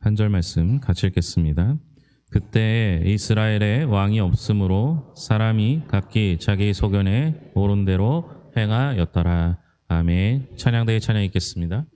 한 절 말씀 같이 읽겠습니다. 그때 이스라엘에 왕이 없으므로 사람이 각기 자기 소견에 옳은 대로 행하였더라. 아멘. 찬양대의 찬양 읽겠습니다.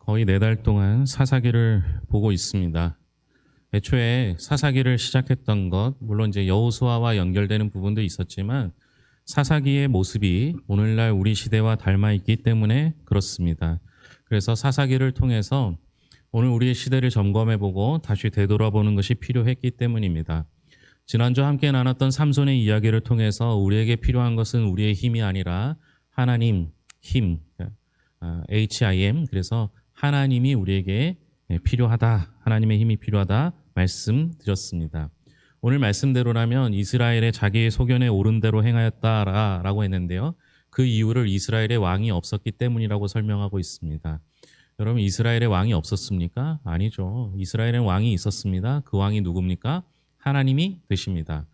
거의 4달 동안 사사기를 보고 있습니다. 애초에 사사기를 시작했던 것, 물론 이제 여호수아와 연결되는 부분도 있었지만 사사기의 모습이 오늘날 우리 시대와 닮아 있기 때문에 그렇습니다. 그래서 사사기를 통해서 오늘 우리의 시대를 점검해보고 다시 되돌아보는 것이 필요했기 때문입니다. 지난주 함께 나눴던 삼손의 이야기를 통해서 우리에게 필요한 것은 우리의 힘이 아니라 하나님 힘, HIM, 그래서 하나님이 우리에게 필요하다, 하나님의 힘이 필요하다 말씀드렸습니다. 오늘 말씀대로라면 이스라엘의 자기의 소견에 옳은 대로 행하였다라고 했는데요. 그 이유를 이스라엘에 왕이 없었기 때문이라고 설명하고 있습니다. 여러분, 이스라엘에 왕이 없었습니까? 아니죠. 이스라엘에 왕이 있었습니다. 그 왕이 누굽니까? 하나님이 되십니다.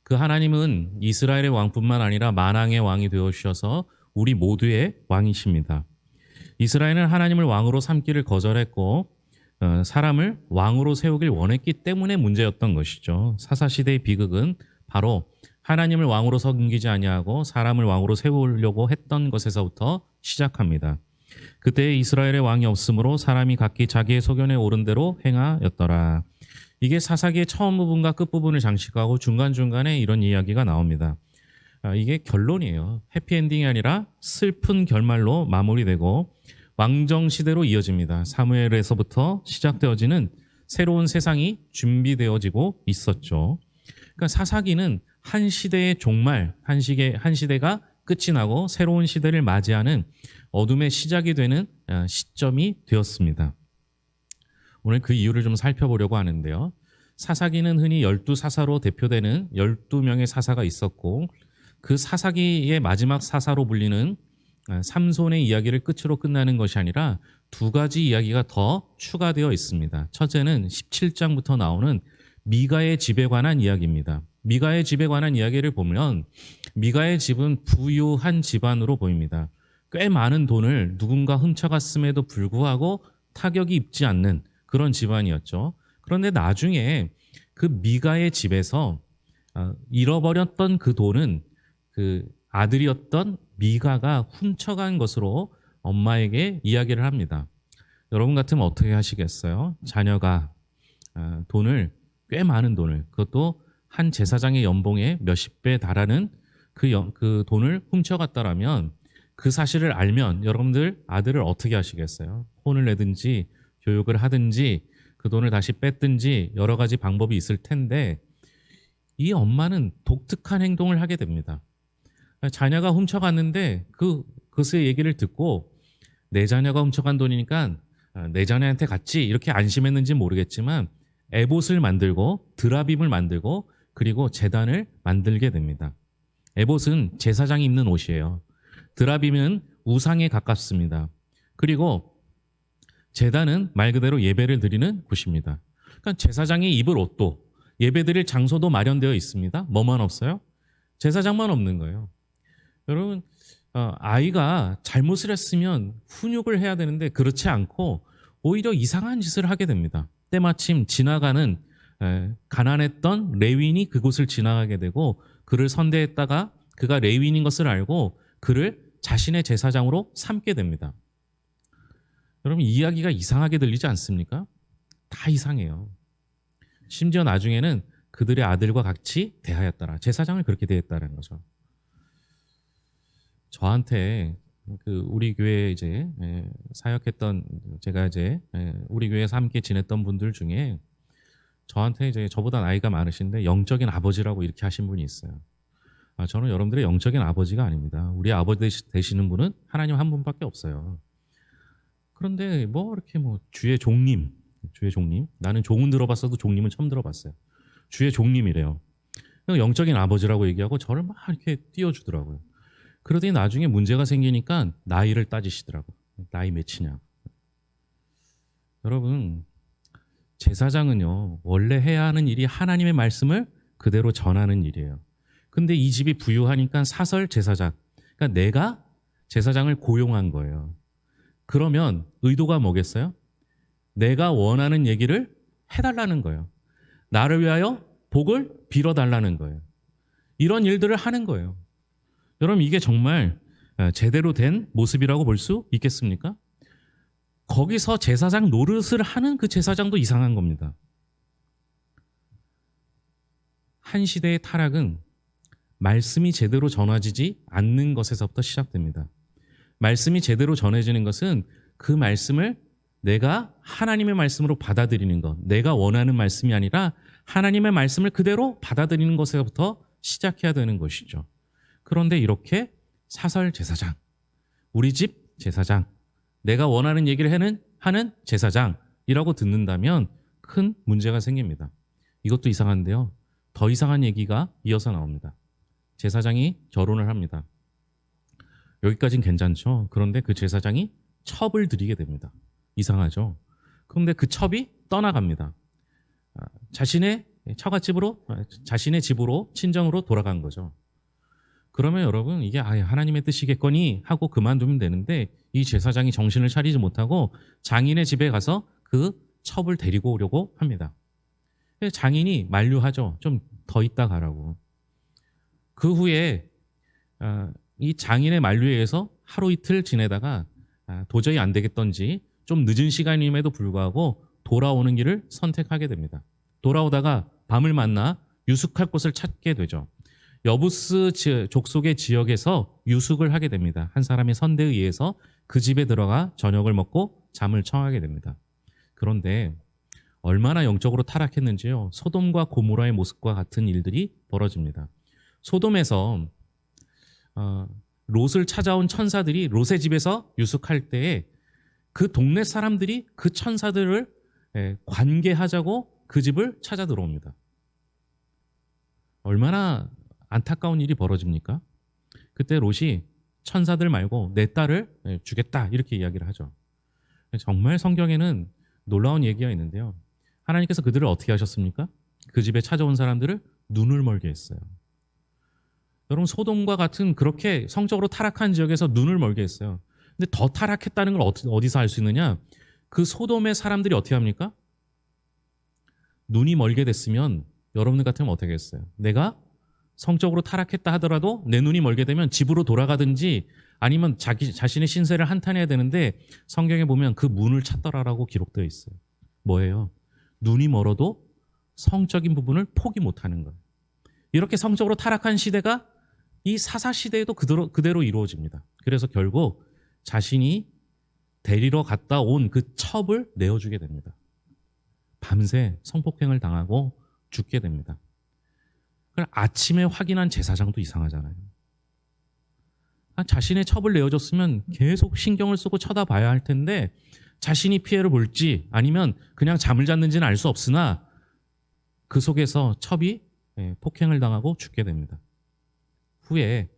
그 하나님은 이스라엘의 왕뿐만 아니라 만왕의 왕이 되어 주셔서 우리 모두의 왕이십니다. 이스라엘은 하나님을 왕으로 삼기를 거절했고 사람을 왕으로 세우길 원했기 때문에 문제였던 것이죠. 사사시대의 비극은 바로 하나님을 왕으로 섬기지 아니하고 사람을 왕으로 세우려고 했던 것에서부터 시작합니다. 그때 이스라엘의 왕이 없으므로 사람이 각기 자기의 소견에 오른 대로 행하였더라. 이게 사사기의 처음 부분과 끝부분을 장식하고 중간중간에 이런 이야기가 나옵니다. 이게 결론이에요. 해피엔딩이 아니라 슬픈 결말로 마무리되고 왕정시대로 이어집니다. 사무엘에서부터 시작되어지는 새로운 세상이 준비되어지고 있었죠. 그러니까 사사기는 한 시대의 종말, 한 시대가 끝이 나고 새로운 시대를 맞이하는 어둠의 시작이 되는 시점이 되었습니다. 오늘 그 이유를 좀 살펴보려고 하는데요. 사사기는 흔히 12사사로 대표되는 12명의 사사가 있었고 그 사사기의 마지막 사사로 불리는 삼손의 이야기를 끝으로 끝나는 것이 아니라 두 가지 이야기가 더 추가되어 있습니다. 첫째는 17장부터 나오는 미가의 집에 관한 이야기입니다. 미가의 집에 관한 이야기를 보면 미가의 집은 부유한 집안으로 보입니다. 꽤 많은 돈을 누군가 훔쳐갔음에도 불구하고 타격이 입지 않는 그런 집안이었죠. 그런데 나중에 그 미가의 집에서 잃어버렸던 그 돈은 그 아들이었던 미가가 훔쳐간 것으로 엄마에게 이야기를 합니다. 여러분 같으면 어떻게 하시겠어요? 자녀가 꽤 많은 돈을, 그것도 한 제사장의 연봉에 몇십 배 달하는 그 돈을 훔쳐갔다라면 그 사실을 알면 여러분들 아들을 어떻게 하시겠어요? 혼을 내든지 교육을 하든지 그 돈을 다시 뺐든지 여러 가지 방법이 있을 텐데 이 엄마는 독특한 행동을 하게 됩니다. 자녀가 훔쳐갔는데 그것의 얘기를 듣고 내 자녀가 훔쳐간 돈이니까 내 자녀한테 갔지 이렇게 안심했는지 모르겠지만 에봇을 만들고 드라빔을 만들고 그리고 제단을 만들게 됩니다. 에봇은 제사장이 입는 옷이에요. 드라빔은 우상에 가깝습니다. 그리고 제단은 말 그대로 예배를 드리는 곳입니다. 그러니까 제사장이 입을 옷도 예배 드릴 장소도 마련되어 있습니다. 뭐만 없어요? 제사장만 없는 거예요. 여러분, 아이가 잘못을 했으면 훈육을 해야 되는데 그렇지 않고 오히려 이상한 짓을 하게 됩니다. 때마침 지나가는 가난했던 레윈이 그곳을 지나가게 되고 그를 선대했다가 그가 레윈인 것을 알고 그를 자신의 제사장으로 삼게 됩니다. 여러분, 이야기가 이상하게 들리지 않습니까? 다 이상해요. 심지어 나중에는 그들의 아들과 같이 대하였더라. 제사장을 그렇게 대했다는 거죠. 저한테 우리 교회에 이제 사역했던 제가 이제 우리 교회에서 함께 지냈던 분들 중에 저한테 이제 저보다 나이가 많으신데 영적인 아버지라고 이렇게 하신 분이 있어요. 저는 여러분들의 영적인 아버지가 아닙니다. 우리 아버지 되시는 분은 하나님 한 분밖에 없어요. 그런데 이렇게 주의 종님, 나는 종은 들어봤어도 종님은 처음 들어봤어요. 주의 종님이래요. 영적인 아버지라고 얘기하고 저를 막 이렇게 띄워주더라고요. 그러더니 나중에 문제가 생기니까 나이를 따지시더라고요. 나이 몇이냐. 여러분, 제사장은요, 원래 해야 하는 일이 하나님의 말씀을 그대로 전하는 일이에요. 근데 이 집이 부유하니까 사설 제사장, 그러니까 내가 제사장을 고용한 거예요. 그러면 의도가 뭐겠어요? 내가 원하는 얘기를 해달라는 거예요. 나를 위하여 복을 빌어달라는 거예요. 이런 일들을 하는 거예요. 여러분, 이게 정말 제대로 된 모습이라고 볼 수 있겠습니까? 거기서 제사장 노릇을 하는 그 제사장도 이상한 겁니다. 한 시대의 타락은 말씀이 제대로 전해지지 않는 것에서부터 시작됩니다. 말씀이 제대로 전해지는 것은 그 말씀을 내가 하나님의 말씀으로 받아들이는 것, 내가 원하는 말씀이 아니라 하나님의 말씀을 그대로 받아들이는 것에서부터 시작해야 되는 것이죠. 그런데 이렇게 사설 제사장, 우리 집 제사장, 내가 원하는 얘기를 하는 제사장이라고 듣는다면 큰 문제가 생깁니다. 이것도 이상한데요. 더 이상한 얘기가 이어서 나옵니다. 제사장이 결혼을 합니다. 여기까지는 괜찮죠. 그런데 그 제사장이 첩을 드리게 됩니다. 이상하죠. 그런데 그 첩이 떠나갑니다. 자신의 처갓집으로, 자신의 집으로, 친정으로 돌아간 거죠. 그러면 여러분, 이게 하나님의 뜻이겠거니 하고 그만두면 되는데, 이 제사장이 정신을 차리지 못하고 장인의 집에 가서 그 첩을 데리고 오려고 합니다. 장인이 만류하죠. 좀 더 있다 가라고. 그 후에 이 장인의 만류에 의해서 하루 이틀 지내다가 도저히 안 되겠던지 좀 늦은 시간임에도 불구하고 돌아오는 길을 선택하게 됩니다. 돌아오다가 밤을 만나 유숙할 곳을 찾게 되죠. 여부스 족속의 지역에서 유숙을 하게 됩니다. 한 사람의 선대에 의해서 그 집에 들어가 저녁을 먹고 잠을 청하게 됩니다. 그런데 얼마나 영적으로 타락했는지요. 소돔과 고모라의 모습과 같은 일들이 벌어집니다. 소돔에서 롯을 찾아온 천사들이 롯의 집에서 유숙할 때에 그 동네 사람들이 그 천사들을 관계하자고 그 집을 찾아 들어옵니다. 얼마나 안타까운 일이 벌어집니까? 그때 롯이 천사들 말고 내 딸을 주겠다 이렇게 이야기를 하죠. 정말 성경에는 놀라운 얘기가 있는데요. 하나님께서 그들을 어떻게 하셨습니까? 그 집에 찾아온 사람들을 눈을 멀게 했어요. 여러분, 소돔과 같은 그렇게 성적으로 타락한 지역에서 눈을 멀게 했어요. 근데 더 타락했다는 걸 어디서 알 수 있느냐? 그 소돔의 사람들이 어떻게 합니까? 눈이 멀게 됐으면 여러분들 같으면 어떻게 했어요? 내가 성적으로 타락했다 하더라도 내 눈이 멀게 되면 집으로 돌아가든지 아니면 자신의 신세를 한탄해야 되는데, 성경에 보면 그 문을 찾더라라고 기록되어 있어요. 뭐예요? 눈이 멀어도 성적인 부분을 포기 못하는 거예요. 이렇게 성적으로 타락한 시대가 이 사사 시대에도 그대로 이루어집니다. 그래서 결국 자신이 데리러 갔다 온 그 첩을 내어주게 됩니다. 밤새 성폭행을 당하고 죽게 됩니다. 아침에 확인한 제사장도 이상하잖아요. 자신의 첩을 내어줬으면 계속 신경을 쓰고 쳐다봐야 할 텐데, 자신이 피해를 볼지 아니면 그냥 잠을 잤는지는 알 수 없으나 그 속에서 첩이 폭행을 당하고 죽게 됩니다. 후에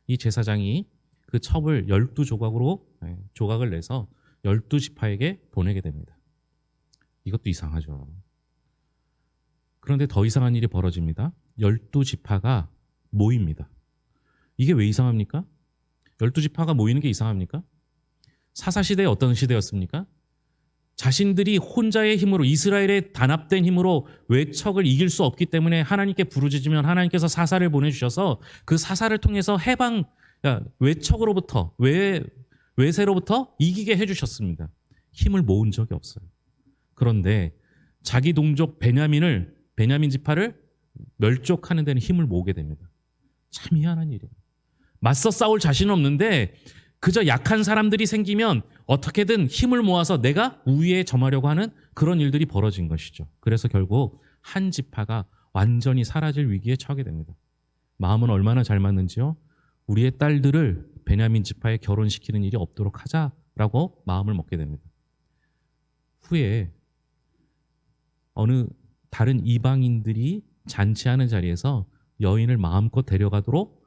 이 제사장이 그 첩을 12조각으로 조각을 내서 12지파에게 보내게 됩니다. 이것도 이상하죠. 그런데 더 이상한 일이 벌어집니다. 12지파가 모입니다. 이게 왜 이상합니까? 12지파가 모이는 게 이상합니까? 사사시대에 어떤 시대였습니까? 자신들이 혼자의 힘으로, 이스라엘의 단합된 힘으로 외척을 이길 수 없기 때문에 하나님께 부르짖으면 하나님께서 사사를 보내주셔서 그 사사를 통해서 외척으로부터, 외세로부터 이기게 해주셨습니다. 힘을 모은 적이 없어요. 그런데 자기 동족 베냐민 지파를 멸족하는 데는 힘을 모으게 됩니다. 참 희한한 일이에요. 맞서 싸울 자신은 없는데 그저 약한 사람들이 생기면 어떻게든 힘을 모아서 내가 우위에 점하려고 하는 그런 일들이 벌어진 것이죠. 그래서 결국 한 지파가 완전히 사라질 위기에 처하게 됩니다. 마음은 얼마나 잘 맞는지요. 우리의 딸들을 베냐민 지파에 결혼시키는 일이 없도록 하자라고 마음을 먹게 됩니다. 후에 어느 다른 이방인들이 잔치하는 자리에서 여인을 마음껏 데려가도록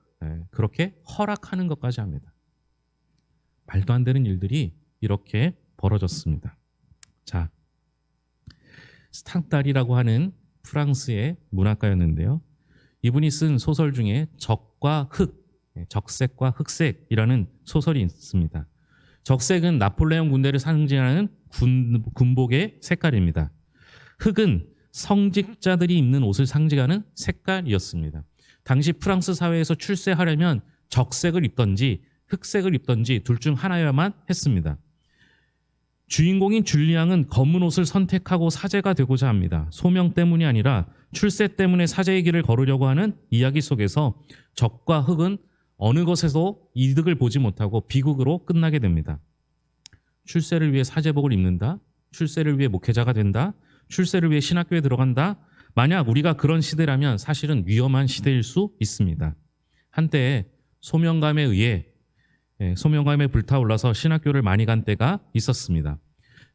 그렇게 허락하는 것까지 합니다. 말도 안 되는 일들이 이렇게 벌어졌습니다. 자, 스탕달이라고 하는 프랑스의 문학가였는데요. 이분이 쓴 소설 중에 적과 흑, 적색과 흑색이라는 소설이 있습니다. 적색은 나폴레옹 군대를 상징하는 군복의 색깔입니다. 흑은 성직자들이 입는 옷을 상징하는 색깔이었습니다. 당시 프랑스 사회에서 출세하려면 적색을 입던지 흑색을 입던지 둘 중 하나여야만 했습니다. 주인공인 줄리앙은 검은 옷을 선택하고 사제가 되고자 합니다. 소명 때문이 아니라 출세 때문에 사제의 길을 걸으려고 하는 이야기 속에서 적과 흑은 어느 것에서 이득을 보지 못하고 비극으로 끝나게 됩니다. 출세를 위해 사제복을 입는다. 출세를 위해 목회자가 된다. 출세를 위해 신학교에 들어간다. 만약 우리가 그런 시대라면 사실은 위험한 시대일 수 있습니다. 한때 소명감에 의해 소명감에 불타올라서 신학교를 많이 간 때가 있었습니다.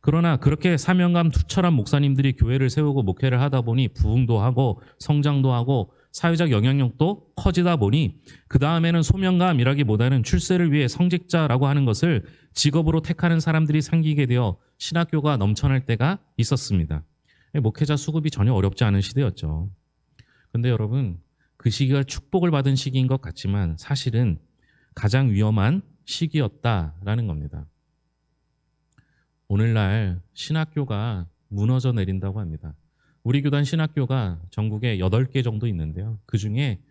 그러나 그렇게 사명감 투철한 목사님들이 교회를 세우고 목회를 하다 보니 부흥도 하고 성장도 하고 사회적 영향력도 커지다 보니 그 다음에는 소명감이라기보다는 출세를 위해 성직자라고 하는 것을 직업으로 택하는 사람들이 생기게 되어 신학교가 넘쳐날 때가 있었습니다. 목회자 수급이 전혀 어렵지 않은 시대였죠. 그런데 여러분, 그 시기가 축복을 받은 시기인 것 같지만 사실은 가장 위험한 시기였다라는 겁니다. 오늘날 신학교가 무너져 내린다고 합니다. 우리 교단 신학교가 전국에 8개 정도 있는데요. 그중에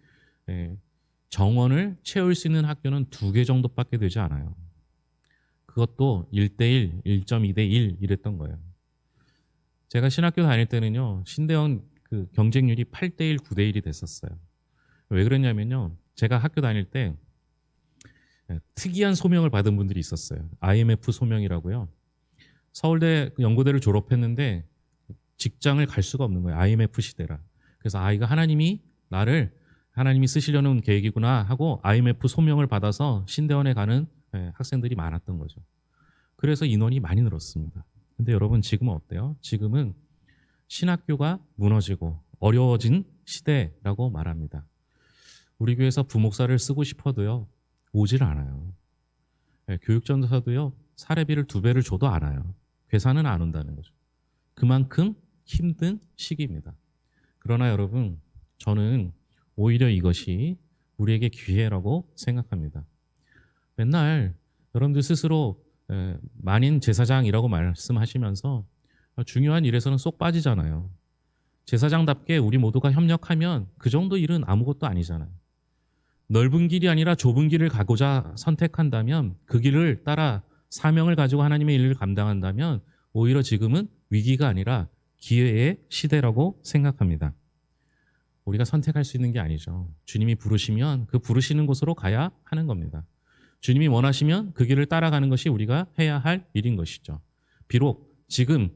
정원을 채울 수 있는 학교는 2개 정도밖에 되지 않아요. 그것도 1:1, 1.2:1 이랬던 거예요. 제가 신학교 다닐 때는요. 신대원 그 경쟁률이 8:1, 9:1이 됐었어요. 왜 그랬냐면요. 제가 학교 다닐 때 특이한 소명을 받은 분들이 있었어요. IMF 소명이라고요. 서울대 연고대를 졸업했는데 직장을 갈 수가 없는 거예요. IMF 시대라. 그래서 이거 하나님이 쓰시려는 계획이구나 하고 IMF 소명을 받아서 신대원에 가는 학생들이 많았던 거죠. 그래서 인원이 많이 늘었습니다. 근데 여러분 지금은 어때요? 지금은 신학교가 무너지고 어려워진 시대라고 말합니다. 우리 교회에서 부목사를 쓰고 싶어도요. 오질 않아요. 교육전도사도요. 사례비를 2배를 줘도 안 와요. 괴사는 안 온다는 거죠. 그만큼 힘든 시기입니다. 그러나 여러분, 저는 오히려 이것이 우리에게 기회라고 생각합니다. 맨날 여러분들 스스로 만인 제사장이라고 말씀하시면서 중요한 일에서는 쏙 빠지잖아요. 제사장답게 우리 모두가 협력하면 그 정도 일은 아무것도 아니잖아요. 넓은 길이 아니라 좁은 길을 가고자 선택한다면 그 길을 따라 사명을 가지고 하나님의 일을 감당한다면 오히려 지금은 위기가 아니라 기회의 시대라고 생각합니다. 우리가 선택할 수 있는 게 아니죠. 주님이 부르시면 그 부르시는 곳으로 가야 하는 겁니다. 주님이 원하시면 그 길을 따라가는 것이 우리가 해야 할 일인 것이죠. 비록 지금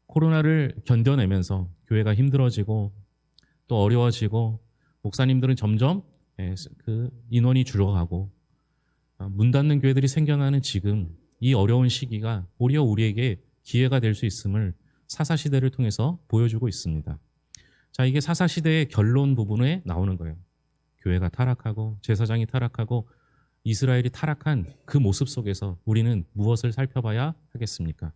코로나를 견뎌내면서 교회가 힘들어지고 또 어려워지고 목사님들은 점점 그 인원이 줄어가고 문 닫는 교회들이 생겨나는 지금 이 어려운 시기가 오히려 우리에게 기회가 될 수 있음을 사사시대를 통해서 보여주고 있습니다. 자, 이게 사사시대의 결론 부분에 나오는 거예요. 교회가 타락하고 제사장이 타락하고 이스라엘이 타락한 그 모습 속에서 우리는 무엇을 살펴봐야 하겠습니까?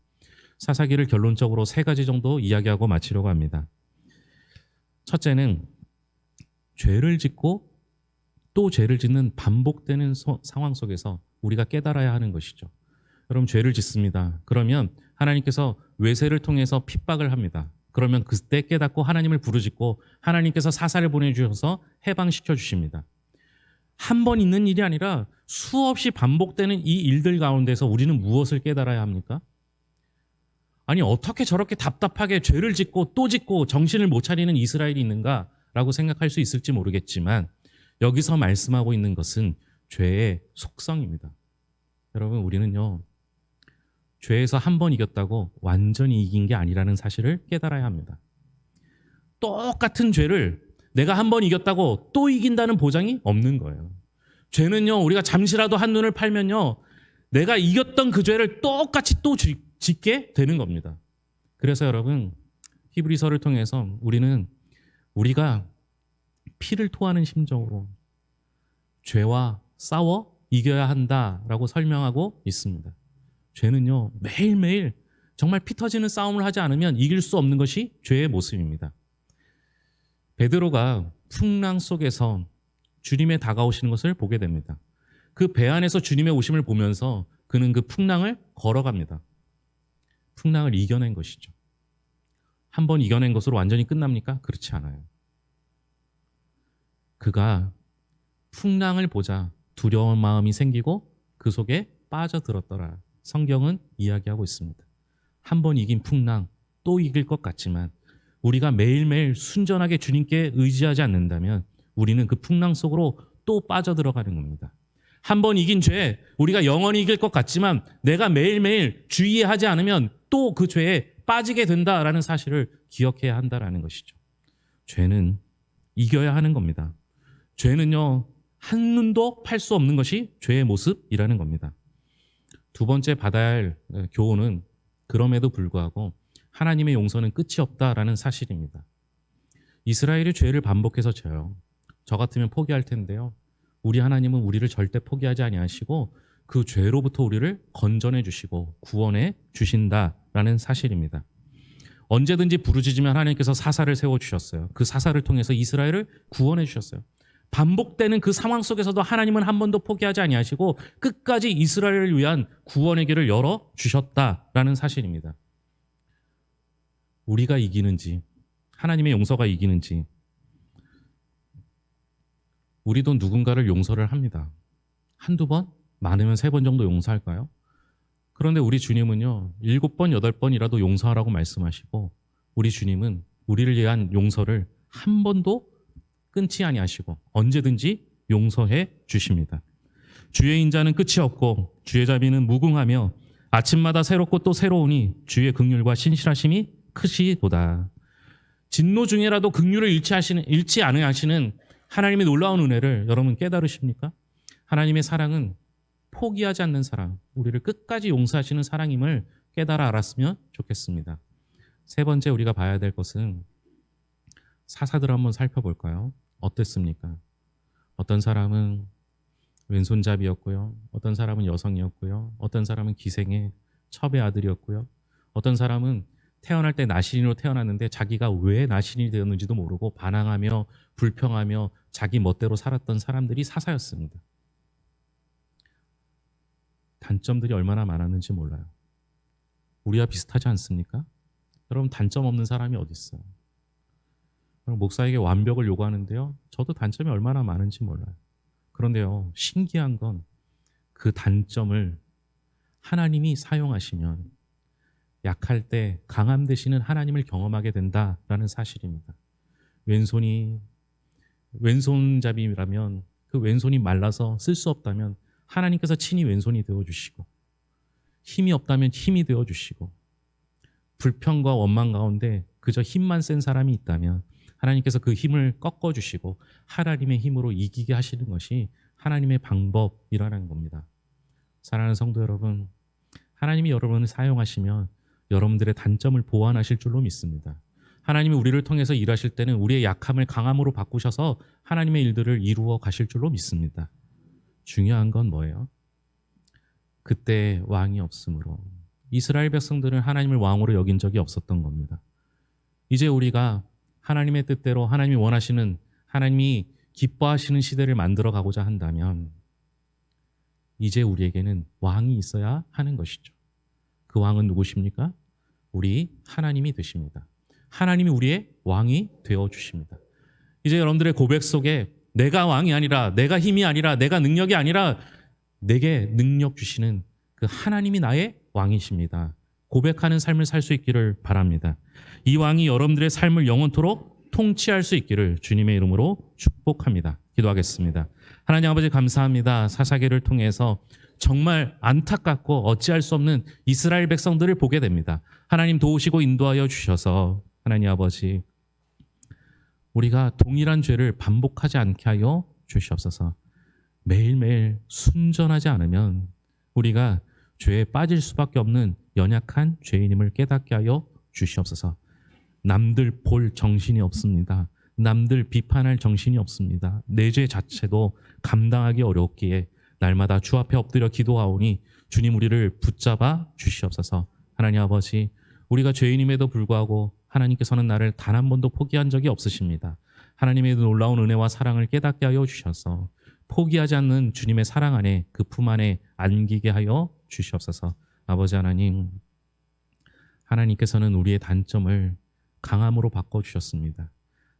사사기를 결론적으로 3가지 정도 이야기하고 마치려고 합니다. 첫째는 죄를 짓고 또 죄를 짓는 반복되는 상황 속에서 우리가 깨달아야 하는 것이죠. 여러분, 죄를 짓습니다. 그러면 하나님께서 외세를 통해서 핍박을 합니다. 그러면 그때 깨닫고 하나님을 부르짖고 하나님께서 사사를 보내주셔서 해방시켜 주십니다. 한 번 있는 일이 아니라 수없이 반복되는 이 일들 가운데서 우리는 무엇을 깨달아야 합니까? 아니, 어떻게 저렇게 답답하게 죄를 짓고 또 짓고 정신을 못 차리는 이스라엘이 있는가라고 생각할 수 있을지 모르겠지만 여기서 말씀하고 있는 것은 죄의 속성입니다. 여러분, 우리는요, 죄에서 한 번 이겼다고 완전히 이긴 게 아니라는 사실을 깨달아야 합니다. 똑같은 죄를 내가 한 번 이겼다고 또 이긴다는 보장이 없는 거예요. 죄는요, 우리가 잠시라도 한눈을 팔면요, 내가 이겼던 그 죄를 똑같이 또 짓게 되는 겁니다. 그래서 여러분, 히브리서를 통해서 우리가 피를 토하는 심정으로 죄와 싸워 이겨야 한다라고 설명하고 있습니다. 죄는요, 매일매일 정말 피 터지는 싸움을 하지 않으면 이길 수 없는 것이 죄의 모습입니다. 베드로가 풍랑 속에서 주님의 다가오시는 것을 보게 됩니다. 그 배 안에서 주님의 오심을 보면서 그는 그 풍랑을 걸어갑니다. 풍랑을 이겨낸 것이죠. 한 번 이겨낸 것으로 완전히 끝납니까? 그렇지 않아요. 그가 풍랑을 보자 두려운 마음이 생기고 그 속에 빠져들었더라. 성경은 이야기하고 있습니다. 한 번 이긴 풍랑 또 이길 것 같지만 우리가 매일매일 순전하게 주님께 의지하지 않는다면 우리는 그 풍랑 속으로 또 빠져들어가는 겁니다. 한 번 이긴 죄, 우리가 영원히 이길 것 같지만 내가 매일매일 주의하지 않으면 또 그 죄에 빠지게 된다라는 사실을 기억해야 한다라는 것이죠. 죄는 이겨야 하는 겁니다. 죄는요, 한눈도 팔 수 없는 것이 죄의 모습이라는 겁니다. 두 번째 받아야 할 교훈은 그럼에도 불구하고 하나님의 용서는 끝이 없다라는 사실입니다. 이스라엘이 죄를 반복해서 져요. 저 같으면 포기할 텐데요. 우리 하나님은 우리를 절대 포기하지 아니하시고 그 죄로부터 우리를 건져내 주시고 구원해 주신다라는 사실입니다. 언제든지 부르짖으면 하나님께서 사사를 세워주셨어요. 그 사사를 통해서 이스라엘을 구원해 주셨어요. 반복되는 그 상황 속에서도 하나님은 한 번도 포기하지 아니하시고 끝까지 이스라엘을 위한 구원의 길을 열어주셨다라는 사실입니다. 우리가 이기는지 하나님의 용서가 이기는지 우리도 누군가를 용서를 합니다. 한두 번? 많으면 3번 정도 용서할까요? 그런데 우리 주님은요 7번, 8번이라도 용서하라고 말씀하시고 우리 주님은 우리를 위한 용서를 한 번도 끊지 아니하시고 언제든지 용서해 주십니다. 주의 인자는 끝이 없고 주의 자비는 무궁하며 아침마다 새롭고 또 새로우니 주의 긍휼과 신실하심이 크시도다. 진노 중에라도 긍휼을 잃지 않으시는 하나님의 놀라운 은혜를 여러분 깨달으십니까? 하나님의 사랑은 포기하지 않는 사랑, 우리를 끝까지 용서하시는 사랑임을 깨달아 알았으면 좋겠습니다. 3번째 우리가 봐야 될 것은 사사들 한번 살펴볼까요? 어땠습니까? 어떤 사람은 왼손잡이였고요. 어떤 사람은 여성이었고요. 어떤 사람은 기생의 첩의 아들이었고요. 어떤 사람은 태어날 때 나신인으로 태어났는데 자기가 왜 나신이 되었는지도 모르고 반항하며 불평하며 자기 멋대로 살았던 사람들이 사사였습니다. 단점들이 얼마나 많았는지 몰라요. 우리와 비슷하지 않습니까? 여러분 단점 없는 사람이 어디 있어요? 목사에게 완벽을 요구하는데요. 저도 단점이 얼마나 많은지 몰라요. 그런데요. 신기한 건 그 단점을 하나님이 사용하시면 약할 때 강함 되시는 하나님을 경험하게 된다라는 사실입니다. 왼손잡이라면 그 왼손이 말라서 쓸 수 없다면 하나님께서 친히 왼손이 되어주시고 힘이 없다면 힘이 되어주시고 불평과 원망 가운데 그저 힘만 센 사람이 있다면 하나님께서 그 힘을 꺾어주시고 하나님의 힘으로 이기게 하시는 것이 하나님의 방법이라는 겁니다. 사랑하는 성도 여러분, 하나님이 여러분을 사용하시면 여러분들의 단점을 보완하실 줄로 믿습니다. 하나님이 우리를 통해서 일하실 때는 우리의 약함을 강함으로 바꾸셔서 하나님의 일들을 이루어 가실 줄로 믿습니다. 중요한 건 뭐예요? 그때 왕이 없으므로 이스라엘 백성들은 하나님을 왕으로 여긴 적이 없었던 겁니다. 이제 우리가 하나님의 뜻대로 하나님이 원하시는 하나님이 기뻐하시는 시대를 만들어 가고자 한다면 이제 우리에게는 왕이 있어야 하는 것이죠. 그 왕은 누구십니까? 우리 하나님이 되십니다. 하나님이 우리의 왕이 되어주십니다. 이제 여러분들의 고백 속에 내가 왕이 아니라 내가 힘이 아니라 내가 능력이 아니라 내게 능력 주시는 그 하나님이 나의 왕이십니다. 고백하는 삶을 살 수 있기를 바랍니다. 이 왕이 여러분들의 삶을 영원토록 통치할 수 있기를 주님의 이름으로 축복합니다. 기도하겠습니다. 하나님 아버지 감사합니다. 사사기를 통해서 정말 안타깝고 어찌할 수 없는 이스라엘 백성들을 보게 됩니다. 하나님 도우시고 인도하여 주셔서 하나님 아버지 우리가 동일한 죄를 반복하지 않게 하여 주시옵소서. 매일매일 순전하지 않으면 우리가 죄에 빠질 수밖에 없는 연약한 죄인임을 깨닫게 하여 주시옵소서. 남들 볼 정신이 없습니다. 남들 비판할 정신이 없습니다. 내 죄 자체도 감당하기 어렵기에 날마다 주 앞에 엎드려 기도하오니 주님 우리를 붙잡아 주시옵소서. 하나님 아버지 우리가 죄인임에도 불구하고 하나님께서는 나를 단 한 번도 포기한 적이 없으십니다. 하나님의 놀라운 은혜와 사랑을 깨닫게 하여 주셔서 포기하지 않는 주님의 사랑 안에 그 품 안에 안기게 하여 주시옵소서. 아버지 하나님, 하나님께서는 우리의 단점을 강함으로 바꿔주셨습니다.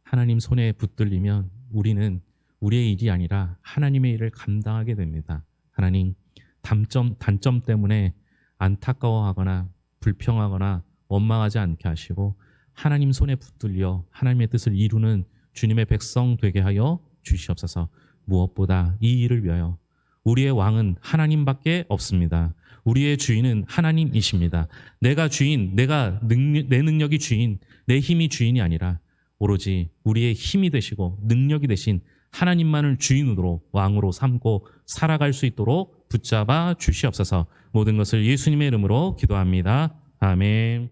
하나님 손에 붙들리면 우리는 우리의 일이 아니라 하나님의 일을 감당하게 됩니다. 하나님, 단점 때문에 안타까워하거나 불평하거나 원망하지 않게 하시고 하나님 손에 붙들려 하나님의 뜻을 이루는 주님의 백성 되게 하여 주시옵소서. 무엇보다 이 일을 위하여 우리의 왕은 하나님밖에 없습니다. 우리의 주인은 하나님이십니다. 내가 주인, 내 능력이 주인, 내 힘이 주인이 아니라 오로지 우리의 힘이 되시고 능력이 되신 하나님만을 주인으로 왕으로 삼고 살아갈 수 있도록 붙잡아 주시옵소서. 모든 것을 예수님의 이름으로 기도합니다. 아멘.